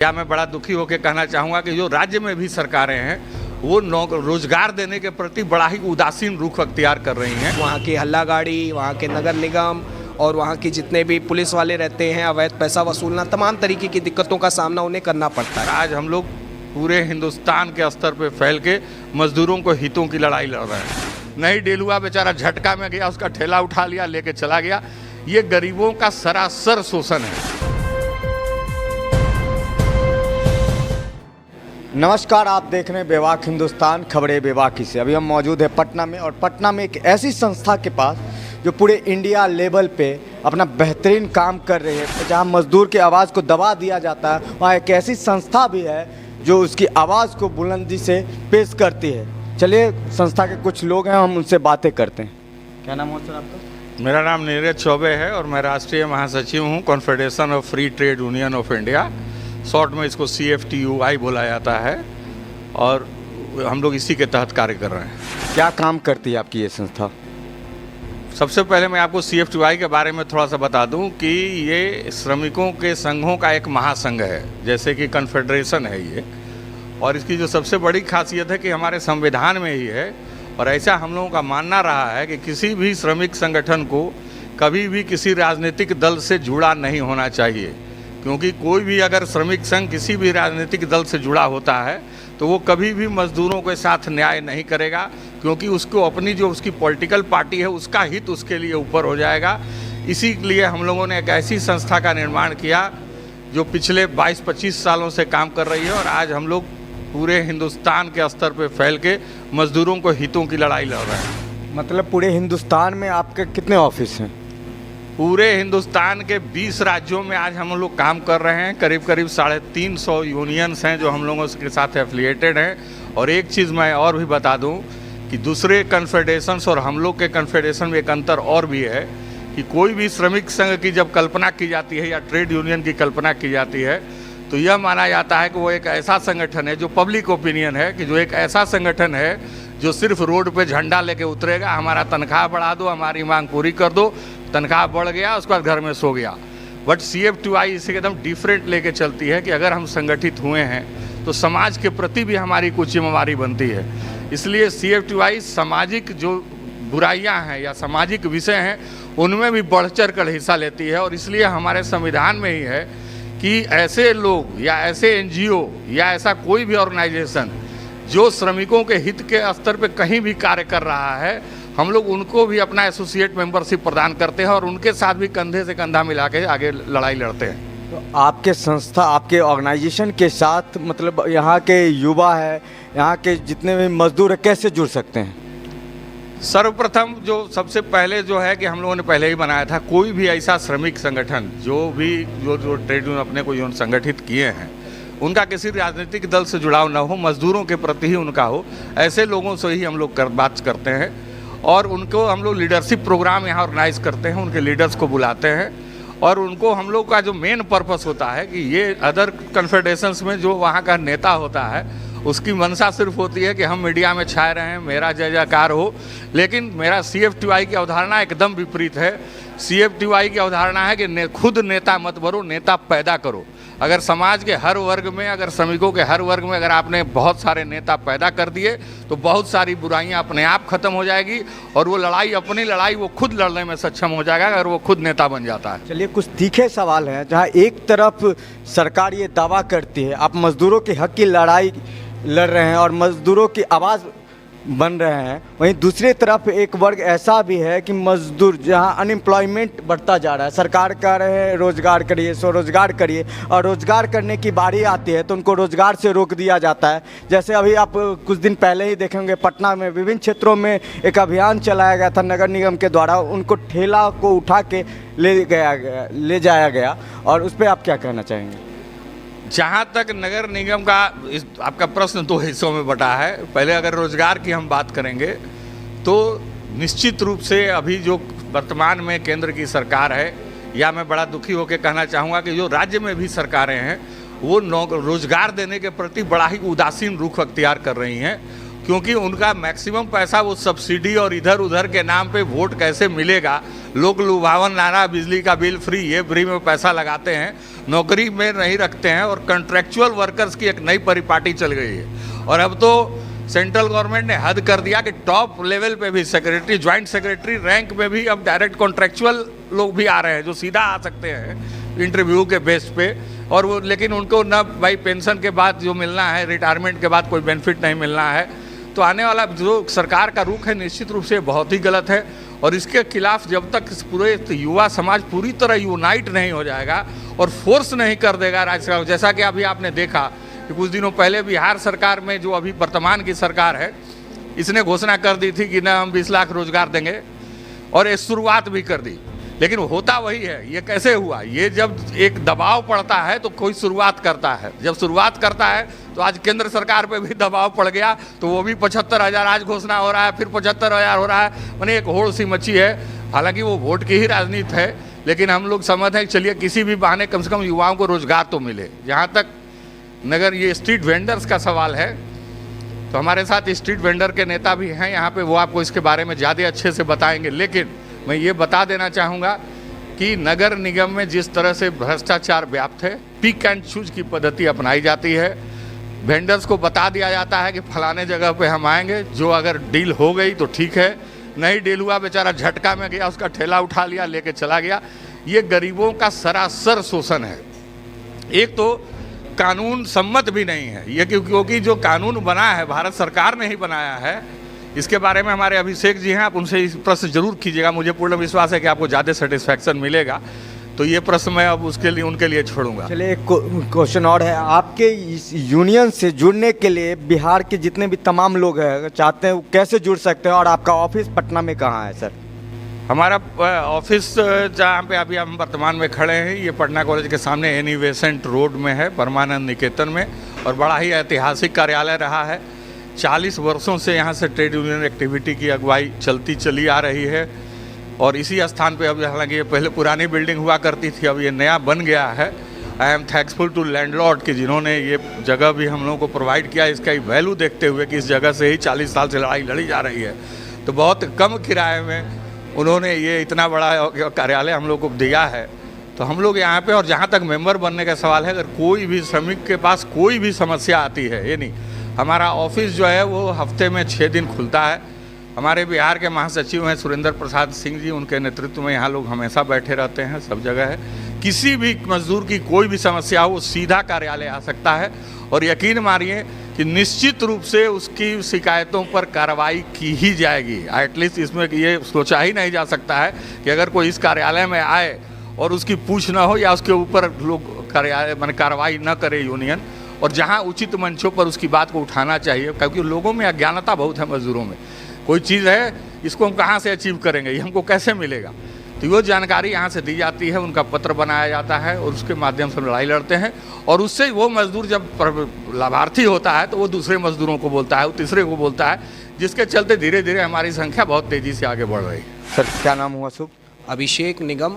या मैं बड़ा दुखी होकर कहना चाहूँगा कि जो राज्य में भी सरकारें हैं वो रोजगार देने के प्रति बड़ा ही उदासीन रुख अख्तियार कर रही हैं। वहाँ की हल्ला गाड़ी, वहाँ के नगर निगम और वहाँ की जितने भी पुलिस वाले रहते हैं, अवैध पैसा वसूलना, तमाम तरीके की दिक्कतों का सामना उन्हें करना पड़ता है। आज हम लोग पूरे हिंदुस्तान के स्तर पे फैल के मजदूरों को हितों की लड़ाई लड़ रहे हैं। नहीं डेलुआ बेचारा झटका में गया, उसका ठेला उठा लिया, लेके चला गया। ये गरीबों का सरासर शोषण है। नमस्कार, आप देख रहे हैं बेबाक हिंदुस्तान, खबरें बेबाकी से। अभी हम मौजूद हैं पटना में, और पटना में एक ऐसी संस्था के पास जो पूरे इंडिया लेवल पे अपना बेहतरीन काम कर रही है। जहां मजदूर की आवाज़ को दबा दिया जाता है, वहाँ एक ऐसी संस्था भी है जो उसकी आवाज़ को बुलंदी से पेश करती है। चलिए, संस्था के कुछ लोग हैं, हम उनसे बातें करते हैं। क्या नाम है सर आपका? मेरा नाम नीरज चौबे है और मैं राष्ट्रीय महासचिव हूँ confederation of free trade union of India. Short में इसको CFTUI बोला जाता है, और हम लोग इसी के तहत कार्य कर रहे हैं। क्या काम करती है आपकी ये संस्था? सबसे पहले मैं आपको CFTUI के बारे में थोड़ा सा बता दूं कि ये श्रमिकों के संघों का एक महासंघ है, जैसे कि कॉन्फेडरेशन है ये। और इसकी जो सबसे बड़ी खासियत है कि हमारे संविधान में ही है, और ऐसा हम लोगों का मानना रहा है कि किसी भी श्रमिक संगठन को कभी भी किसी राजनीतिक दल से जुड़ा नहीं होना चाहिए। क्योंकि कोई भी अगर श्रमिक संघ किसी भी राजनीतिक दल से जुड़ा होता है तो वो कभी भी मजदूरों के साथ न्याय नहीं करेगा, क्योंकि उसको अपनी जो उसकी पॉलिटिकल पार्टी है उसका हित उसके लिए ऊपर हो जाएगा। इसीलिए हम लोगों ने एक ऐसी संस्था का निर्माण किया जो पिछले 22-25 सालों से काम कर रही है, और आज हम लोग पूरे हिंदुस्तान के स्तर पर फैल के मजदूरों को हितों की लड़ाई लड़ रहे हैं। मतलब पूरे हिंदुस्तान में आपके कितने ऑफिस हैं? पूरे हिंदुस्तान के 20 राज्यों में आज हम लोग काम कर रहे हैं। करीब 350 यूनियंस हैं जो हम लोगों के साथ एफिलिएटेड हैं। और एक चीज़ मैं और भी बता दूं कि दूसरे कन्फेडरेशंस और हम लोग के कन्फेडरेशन में एक अंतर और भी है कि कोई भी श्रमिक संघ की जब कल्पना की जाती है या ट्रेड यूनियन की कल्पना की जाती है तो यह माना जाता है कि वो एक ऐसा संगठन है, जो पब्लिक ओपिनियन है, कि जो एक ऐसा संगठन है जो सिर्फ रोड पे झंडा लेके उतरेगा, हमारा तनख्वाह बढ़ा दो, हमारी मांग पूरी कर दो, तनख्वाह बढ़ गया, उसके बाद घर में सो गया। बट CFTUI इसे एकदम डिफरेंट लेके चलती है कि अगर हम संगठित हुए हैं तो समाज के प्रति भी हमारी कुछ जिम्मेवारी बनती है। इसलिए CFTUI सामाजिक जो बुराइयां हैं या सामाजिक विषय हैं उनमें भी बढ़ चढ़ कर हिस्सा लेती है। और इसलिए हमारे संविधान में ही है कि ऐसे लोग या ऐसे NGO या ऐसा कोई भी ऑर्गेनाइजेशन जो श्रमिकों के हित के स्तर पे कहीं भी कार्य कर रहा है, हम लोग उनको भी अपना एसोसिएट मेंबरशिप प्रदान करते हैं और उनके साथ भी कंधे से कंधा मिला के आगे लड़ाई लड़ते हैं। तो आपके संस्था, आपके ऑर्गेनाइजेशन के साथ मतलब यहाँ के युवा है, यहाँ के जितने भी मजदूर है, कैसे जुड़ सकते हैं? सर्वप्रथम जो सबसे पहले जो है कि हम लोगों ने पहले ही बनाया था, कोई भी ऐसा श्रमिक संगठन जो ट्रेड यूनियन अपने को जो संगठित किए हैं उनका किसी राजनीतिक दल से जुड़ाव ना हो, मजदूरों के प्रति ही उनका हो, ऐसे लोगों से ही हम लोग बात करते हैं। और उनको हम लोग लीडरशिप प्रोग्राम यहाँ ऑर्गेनाइज करते हैं, उनके लीडर्स को बुलाते हैं, और उनको हम लोग का जो मेन पर्पस होता है कि ये अदर कन्फेडरेशंस में जो वहाँ का नेता होता है उसकी मंशा सिर्फ होती है कि हम मीडिया में छाए रहें, मेरा जय जयकार हो। लेकिन मेरा CFTUI की अवधारणा एकदम विपरीत है। CFTUI की अवधारणा है कि खुद नेता मत बनो, नेता पैदा करो। अगर समाज के हर वर्ग में, अगर श्रमिकों के हर वर्ग में अगर आपने बहुत सारे नेता पैदा कर दिए तो बहुत सारी बुराइयां अपने आप खत्म हो जाएगी, और वो लड़ाई, अपनी लड़ाई वो खुद लड़ने में सक्षम हो जाएगा अगर वो खुद नेता बन जाता है। चलिए, कुछ तीखे सवाल हैं। जहां एक तरफ सरकार ये दावा करती है आप मजदूरों के हक की लड़ाई लड़ रहे हैं और मजदूरों की आवाज़ बन रहे हैं, वहीं दूसरी तरफ एक वर्ग ऐसा भी है कि मजदूर, जहां अनएम्प्लॉयमेंट बढ़ता जा रहा है, सरकार कह रहे हैं रोज़गार करिए, स्वरोजगार करिए, और रोज़गार करने की बारी आती है तो उनको रोज़गार से रोक दिया जाता है। जैसे अभी आप कुछ दिन पहले ही देखेंगे पटना में विभिन्न क्षेत्रों में एक अभियान चलाया गया था नगर निगम के द्वारा, उनको ठेला को उठा के ले जाया गया, और उस पर आप क्या कहना चाहेंगे? जहाँ तक नगर निगम का आपका प्रश्न 2 हिस्सों में बटा है। पहले अगर रोजगार की हम बात करेंगे तो निश्चित रूप से अभी जो वर्तमान में केंद्र की सरकार है, या मैं बड़ा दुखी होकर कहना चाहूँगा कि जो राज्य में भी सरकारें हैं वो रोजगार देने के प्रति बड़ा ही उदासीन रुख अख्तियार कर रही हैं। क्योंकि उनका मैक्सिमम पैसा वो सब्सिडी और इधर उधर के नाम पे वोट कैसे मिलेगा, लोग लुभावन नारा, बिजली का बिल फ्री, ये फ्री में पैसा लगाते हैं, नौकरी में नहीं रखते हैं। और कॉन्ट्रैक्चुअल वर्कर्स की एक नई परिपाटी चल गई है। और अब तो सेंट्रल गवर्नमेंट ने हद कर दिया कि टॉप लेवल पे भी सेक्रेटरी, ज्वाइंट सेक्रेटरी रैंक में भी अब डायरेक्ट कॉन्ट्रैक्चुअल लोग भी आ रहे हैं, जो सीधा आ सकते हैं इंटरव्यू के बेस पे। और वो लेकिन उनको ना भाई पेंशन के बाद जो मिलना है, रिटायरमेंट के बाद कोई बेनिफिट नहीं मिलना है। तो आने वाला जो सरकार का रुख है निश्चित रूप से बहुत ही गलत है। और इसके खिलाफ जब तक पूरे युवा समाज पूरी तरह यूनाइट नहीं हो जाएगा और फोर्स नहीं कर देगा राज्य सरकार, जैसा कि अभी आपने देखा कि कुछ दिनों पहले बिहार सरकार में जो अभी वर्तमान की सरकार है, इसने घोषणा कर दी थी कि ना हम 20 लाख रोजगार देंगे, और ये शुरुआत भी कर दी। लेकिन होता वही है। ये कैसे हुआ? ये जब एक दबाव पड़ता है तो कोई शुरुआत करता है। जब शुरुआत करता है तो आज केंद्र सरकार पे भी दबाव पड़ गया, तो वो भी 75,000 आज घोषणा हो रहा है, फिर 75,000 हो रहा है। मैंने एक होड़ सी मची है। हालांकि वो वोट की ही राजनीति है, लेकिन हम लोग समझते हैं कि चलिए किसी भी बहाने कम से कम युवाओं को रोजगार तो मिले। जहाँ तक नगर ये स्ट्रीट वेंडर्स का सवाल है, तो हमारे साथ स्ट्रीट वेंडर के नेता भी हैं यहाँ पे, वो आपको इसके बारे में ज़्यादा अच्छे से बताएंगे। लेकिन मैं ये बता देना चाहूँगा कि नगर निगम में जिस तरह से भ्रष्टाचार व्याप्त है, पिक एंड चूज की पद्धति अपनाई जाती है। वेंडर्स को बता दिया जाता है कि फलाने जगह पे हम आएंगे, जो अगर डील हो गई तो ठीक है, नहीं डील हुआ बेचारा झटका में गया, उसका ठेला उठा लिया, लेके चला गया। ये गरीबों का सरासर शोषण है। एक तो कानून सम्मत भी नहीं है ये, क्योंकि जो कानून बना है भारत सरकार ने ही बनाया है। इसके बारे में हमारे अभिषेक जी हैं, आप उनसे इस प्रश्न जरूर कीजिएगा। मुझे पूर्ण विश्वास है कि आपको ज़्यादा सेटिस्फैक्शन मिलेगा। तो ये प्रश्न मैं अब उसके लिए उनके लिए छोड़ूंगा। चलिए एक क्वेश्चन और है, आपके इस यूनियन से जुड़ने के लिए बिहार के जितने भी तमाम लोग हैं चाहते हैं, वो कैसे जुड़ सकते हैं? और आपका ऑफिस पटना में कहाँ है सर? हमारा ऑफिस जहाँ पे अभी हम वर्तमान में खड़े हैं, ये पटना कॉलेज के सामने एनिवेसेंट रोड में है, परमानंद निकेतन में। और बड़ा ही ऐतिहासिक कार्यालय रहा है। 40 वर्षों से यहाँ से ट्रेड यूनियन एक्टिविटी की अगुवाई चलती चली आ रही है। और इसी स्थान पे अब, हालांकि ये पहले पुरानी बिल्डिंग हुआ करती थी, अब ये नया बन गया है। I am thanksful to landlord कि जिन्होंने ये जगह भी हम लोगों को प्रोवाइड किया, इसका वैल्यू देखते हुए कि इस जगह से ही 40 साल से लड़ाई लड़ी जा रही है। तो बहुत कम किराए में उन्होंने ये इतना बड़ा कार्यालय हम लोग को दिया है। तो हम लोग यहाँ पे, और जहाँ तक मेंबर बनने का सवाल है, अगर कोई भी श्रमिक के पास कोई भी समस्या आती है, ये नहीं, हमारा ऑफिस जो है वो हफ्ते में 6 दिन खुलता है। हमारे बिहार के महासचिव हैं सुरेंद्र प्रसाद सिंह जी, उनके नेतृत्व में यहाँ लोग हमेशा बैठे रहते हैं, सब जगह है। किसी भी मजदूर की कोई भी समस्या हो, वो सीधा कार्यालय आ सकता है। और यकीन मानिए कि निश्चित रूप से उसकी शिकायतों पर कार्रवाई की ही जाएगी। एटलीस्ट इसमें ये सोचा ही नहीं जा सकता है कि अगर कोई इस कार्यालय में आए और उसकी पूछ ना हो या उसके ऊपर लोग कार्रवाई न करे यूनियन। और जहाँ उचित मंचों पर उसकी बात को उठाना चाहिए, क्योंकि लोगों में अज्ञानता बहुत है। मजदूरों में कोई चीज़ है, इसको हम कहाँ से अचीव करेंगे, ये हमको कैसे मिलेगा, तो वो जानकारी यहाँ से दी जाती है, उनका पत्र बनाया जाता है और उसके माध्यम से लड़ाई लड़ते हैं। और उससे वो मजदूर जब लाभार्थी होता है तो वो दूसरे मजदूरों को बोलता है, वो तीसरे को बोलता है, जिसके चलते धीरे धीरे हमारी संख्या बहुत तेज़ी से आगे बढ़ रही है। सर क्या नाम हुआ? शुभ अभिषेक निगम,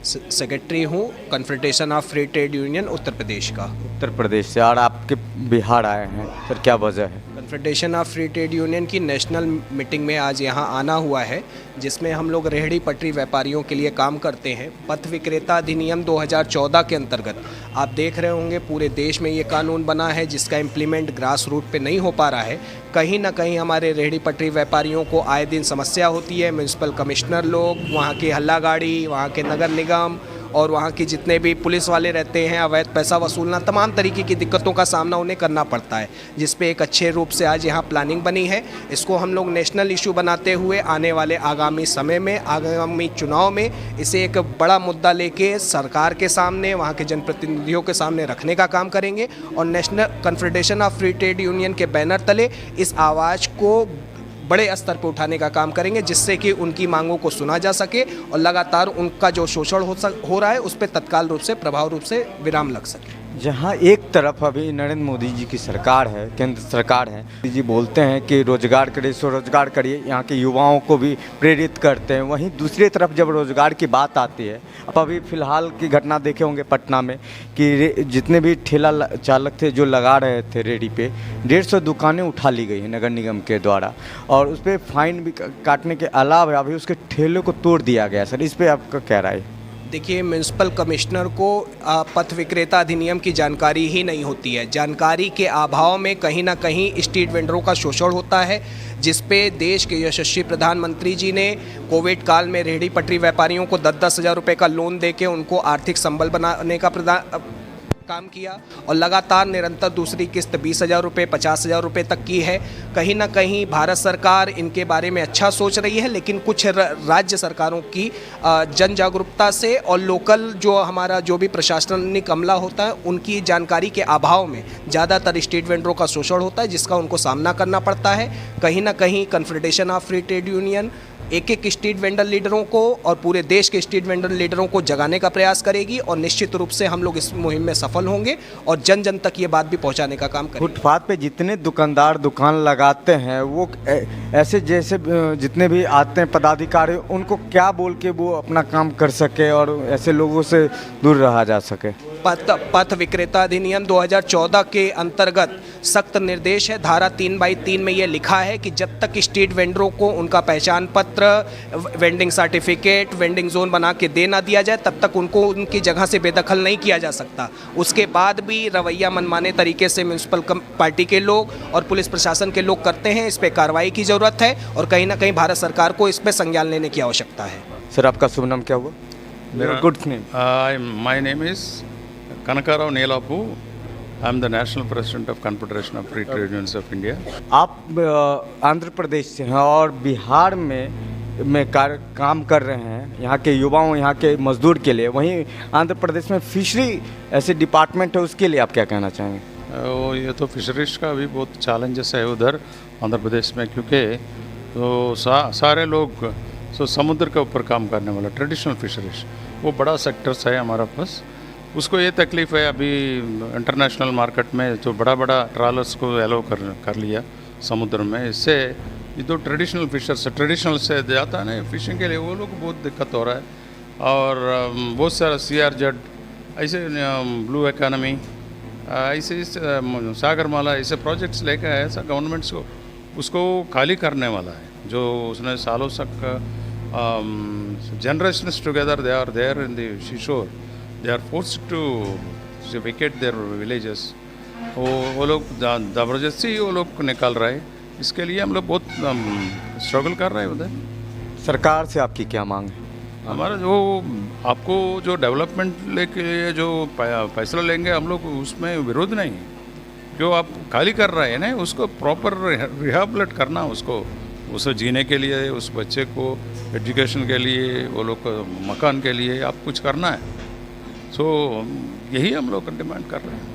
सेक्रेटरी हूँ confederation of free trade union Uttar Pradesh का। उत्तर प्रदेश से, और आपके बिहार आए हैं सर, क्या वजह है? Confederation of free trade union की नेशनल मीटिंग में आज यहाँ आना हुआ है, जिसमें हम लोग रेहड़ी पटरी व्यापारियों के लिए काम करते हैं। पथ विक्रेता अधिनियम 2014 के अंतर्गत आप देख रहे होंगे पूरे देश में ये कानून बना है, जिसका इम्प्लीमेंट ग्रास रूट पे नहीं हो पा रहा है। कहीं ना कहीं हमारे रेहड़ी पटरी व्यापारियों को आए दिन समस्या होती है। म्यूनसिपल कमिश्नर लोग, वहाँ की हल्ला गाड़ी, वहाँ के नगर निगम और वहाँ की जितने भी पुलिस वाले रहते हैं, अवैध पैसा वसूलना, तमाम तरीके की दिक्कतों का सामना उन्हें करना पड़ता है, जिस पे एक अच्छे रूप से आज यहाँ प्लानिंग बनी है। इसको हम लोग नेशनल इशू बनाते हुए आने वाले आगामी समय में, आगामी चुनाव में इसे एक बड़ा मुद्दा लेके सरकार के सामने, वहाँ के जनप्रतिनिधियों के सामने रखने का काम करेंगे। और national confederation of free trade union के बैनर तले इस आवाज़ को बड़े स्तर पर उठाने का काम करेंगे, जिससे कि उनकी मांगों को सुना जा सके और लगातार उनका जो शोषण हो रहा है उस पर तत्काल रूप से, प्रभाव रूप से विराम लग सके। जहाँ एक तरफ अभी नरेंद्र मोदी जी की सरकार है, केंद्र सरकार है, मोदी जी बोलते हैं कि रोजगार करिए, स्वरोजगार करिए, यहाँ के युवाओं को भी प्रेरित करते हैं, वहीं दूसरी तरफ जब रोजगार की बात आती है, अब अभी फ़िलहाल की घटना देखे होंगे पटना में कि जितने भी ठेला चालक थे जो लगा रहे थे रेडी पे, 150 दुकानें उठा ली गई हैं नगर निगम के द्वारा, और उस पर फाइन भी काटने के अलावा अभी उसके ठेले को तोड़ दिया गया। सर, इस पर आपका क्या राय है? देखिए, म्यूनसिपल कमिश्नर को पथ विक्रेता अधिनियम की जानकारी ही नहीं होती है। जानकारी के अभाव में कहीं ना कहीं स्ट्रीट वेंडरों का शोषण होता है, जिस पे देश के यशस्वी प्रधानमंत्री जी ने कोविड काल में रेहड़ी पटरी व्यापारियों को 10-10 हज़ार रुपये का लोन देके उनको आर्थिक संबल बनाने का काम किया, और लगातार निरंतर दूसरी किस्त 20,000 रुपये, 50,000 रुपये तक की है। कहीं ना कहीं भारत सरकार इनके बारे में अच्छा सोच रही है, लेकिन कुछ राज्य सरकारों की जन जागरूकता से और लोकल जो हमारा जो भी प्रशासनिक अमला होता है उनकी जानकारी के अभाव में ज़्यादातर स्ट्रीट वेंडरों का शोषण होता है, जिसका उनको सामना करना पड़ता है। कहीं ना कहीं confederation of free trade union एक स्ट्रीट वेंडर लीडरों को और पूरे देश के स्ट्रीट वेंडर लीडरों को जगाने का प्रयास करेगी, और निश्चित रूप से हम लोग इस मुहिम में सफल होंगे और जन जन तक ये बात भी पहुंचाने का काम करेंगे। फुटपाथ पे जितने दुकानदार दुकान लगाते हैं वो ऐसे जैसे जितने भी आते हैं पदाधिकारी, उनको क्या बोल के वो अपना काम कर सके और ऐसे लोगों से दूर रहा जा सके? पथ विक्रेता अधिनियम 2014 के अंतर्गत सख्त निर्देश है। धारा 3/3 में ये लिखा है कि जब तक स्ट्रीट वेंडरों को उनका पहचान पत्र, वेंडिंग सर्टिफिकेट, वेंडिंग जोन बना के दे ना दिया जाए, तब तक उनको उनकी जगह से बेदखल नहीं किया जा सकता। उसके बाद भी रवैया मनमाने तरीके से म्यूनसिपल पार्टी के लोग और पुलिस प्रशासन के लोग करते हैं। इस पर कार्रवाई की ज़रूरत है और कहीं ना कहीं भारत सरकार को इस पर संज्ञान लेने की आवश्यकता है। सर, आपका शुभ नाम क्या हुआ? मेरा good name. My name is Kanakarao Nelapu. I am the National President of Confederation of Free Trade Unions of India. आप आंध्र प्रदेश से हैं और बिहार में काम कर रहे हैं यहाँ के युवाओं, यहाँ के मजदूर के लिए। वहीं आंध्र प्रदेश में फिशरी ऐसे डिपार्टमेंट है, उसके लिए आप क्या कहना चाहेंगे? ये तो फिशरीज का भी बहुत चैलेंजेस है उधर आंध्र प्रदेश में, क्योंकि तो सारे लोग तो समुद्र के ऊपर काम करने वाला ट्रेडिशनल फिशरीज वो बड़ा सेक्टर्स है हमारा पास। उसको ये तकलीफ़ है अभी इंटरनेशनल मार्केट में जो बड़ा बड़ा ट्रॉलर्स को एलो कर लिया समुद्र में। इससे ये तो ट्रेडिशनल फिशर्स ट्रेडिशनल से जाता है ना फिशिंग के लिए, वो लोग को बहुत दिक्कत हो रहा है। और बहुत सारा CRZ ऐसे ब्लू इकोनॉमी ऐसे सागरमाला ऐसे प्रोजेक्ट्स लेकर है, ऐसा गवर्नमेंट्स को उसको खाली करने वाला है। जो उसने सालों तक generations together they are there in the seashore, they are forced to vacate their villages. वो लोग ज़बरदस्ती वो लोग निकाल रहे हैं। इसके लिए हम लोग बहुत स्ट्रगल कर रहे हैं उधर। सरकार से आपकी क्या मांग है? हमारा जो आपको जो डेवलपमेंट लेके जो फैसला लेंगे हम लोग उसमें विरोध नहीं है। जो आप खाली कर रहे हैं ना उसको प्रॉपर रिहेबिलिट करना, उसको उसे जीने के लिए, उस बच्चे को एजुकेशन के लिए, वो लोग को मकान के लिए आप कुछ करना है। सो यही हम लोग डिमांड कर रहे हैं।